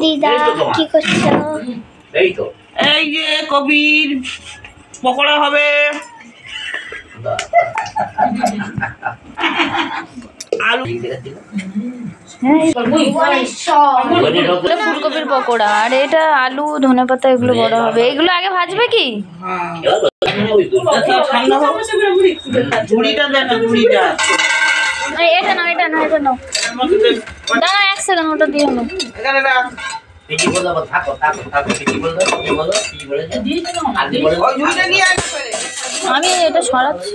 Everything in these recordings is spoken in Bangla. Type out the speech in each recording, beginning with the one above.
দিদা কি করছো? এই যে কবির পকোড়া হবে। আলু ফুলকপির পকোড়া, আর এটা আলু ধনেপাতা এগুলো বড় হবে। এগুলো আগে ভাজবে কি? এটা না, এটা না, এটা নাও। দাঁড়া 1 সেকেন্ড, ওটা দিয়ে নাও। আমি এটা সরাচ্ছি।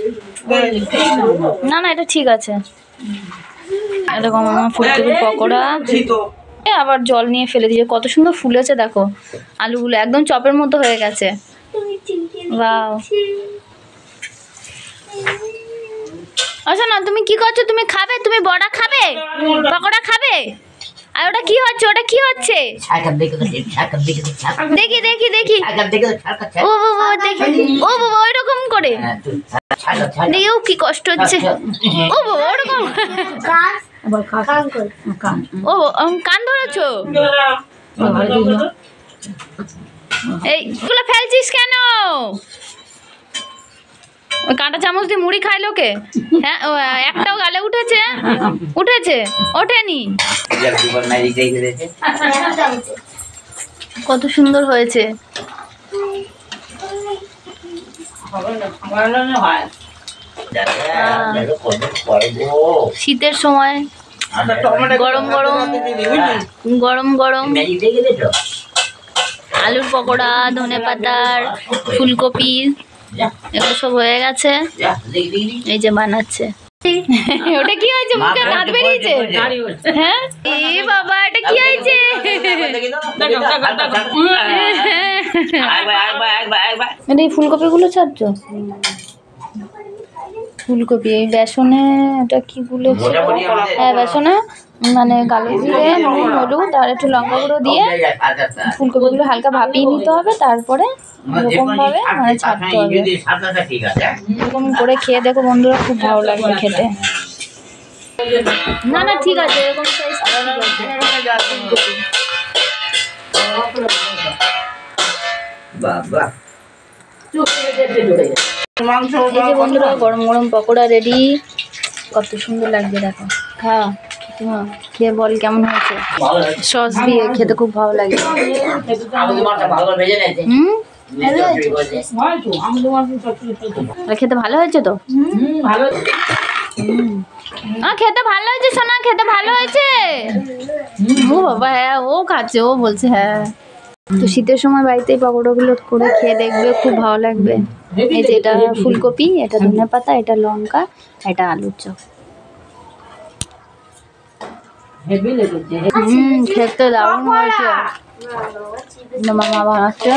না না, এটা ঠিক আছে। এরকম ফুলকপির পকোড়া, আবার জল নিয়ে ফেলে দিয়েছে। কত সুন্দর ফুলেছে দেখো, আলুগুলো একদম চপের মতো হয়ে গেছে। ওয়াও। আচ্ছা না, তুমি কি করছো? তুমি খাবে? তুমি বড়া খাবে? পকোড়া খাবে? আর ওটা কি হচ্ছে? ওটা কি হচ্ছে? দেখি দেখি দেখি। ও বাবা, দেখি। ও বাবা, ওইরকম করে দেখি। ও কি কষ্ট হচ্ছে। ও বাবা, ওরকম। ও কান ধরেছো? এইগুলো ফেলছিস কেন? ওই কাঁটা চামচ দিয়ে মুড়ি খাই লোকে। হ্যাঁ, একটাও গালে উঠেছে? উঠেছে? ওঠেনি? কত সুন্দর হয়েছে। শীতের সময় গরম গরম গরম গরম আলুর পকোড়া, ধনেপাতার, ফুলকপির, এগুলো সব হয়ে গেছে। এই যে বানাচ্ছে। ওটা কি হয়েছে? মুখে দাঁত বেরিয়েছে? হ্যাঁ, এ বাবা, এটা কি হয়েছে? এই ফুলকপি গুলো ছাড়ছো? ফুলকপি এই বেসনে, এটা কি গুলেছে? হ্যাঁ, বেসনে মানে কালো জিরে, নুন, হলুদ আর একটু লঙ্কা গুঁড়ো দিয়ে ফুলকপিগুলো হালকা ভাপিয়ে নিতে হবে। তারপরে এরকম ভাবে মানে ছাড়তে হবে। এরকম করে খেয়ে দেখো বন্ধুরা, খুব ভালো লাগবে খেতে। না না, ঠিক আছে, এরকম সাইজ। এই যে বন্ধুরা, গরম গরম পকোড়া রেডি। কত সুন্দর লাগবে দেখো। হ্যাঁ, খেয়ে বল কেমন হয়েছে। সস দিয়ে খেতে খুব ভালো লাগে। খেতে ভালো হয়েছে তো? খেতে ভালো হয়েছে সোনা, খেতে ভালো হয়েছে। ও বাবা, হ্যাঁ, ও খাচ্ছে, ও বলছে হ্যাঁ। তো শীতের সময় বাড়িতে পকোড়াগুলো করে খেয়ে দেখবে, খুব ভালো লাগবে। এই যে এটা ফুলকপি, এটা ধনেপাতা, এটা লঙ্কা, এটা আলুর চপ। খেতে দারুণ হয়েছে। মামা বানাচ্ছে।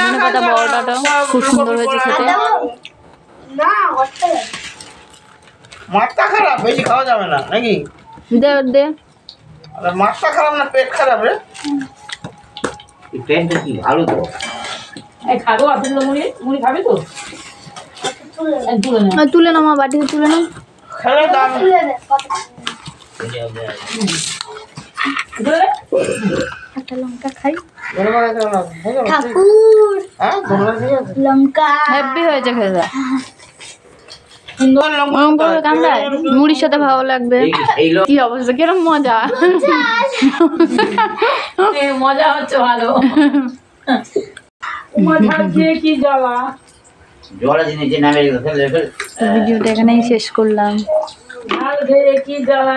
ধনেপাতা বড়াটা খুব সুন্দর হয়েছে খেতে। মাথা খারাপ, বেশি খাওয়া যাবে না নাকি? দে দে। মাথা খারাপ না পেট খারাপ রে? পেটটা কি ভালো তো? এই খাবো আপনি মুড়ি, মুড়ি খাবে তো? তুলে নাও মা, বাটিতে তুলে নাও। খেলে দাও। একটা লঙ্কা খাই। ঠাকুর, হ্যাঁ, লঙ্কা হেভি হয়েছে খেতে। সুন্দর লঙ্কা কামড়ায়, মুড়ির সাথে ভালো লাগবে। কি অবস্থা, কিরম মজা। মজা হচ্ছে ভালো। কি জ্বালা, ভিডিওটা এখানেই শেষ করলাম। কি জ্বালা।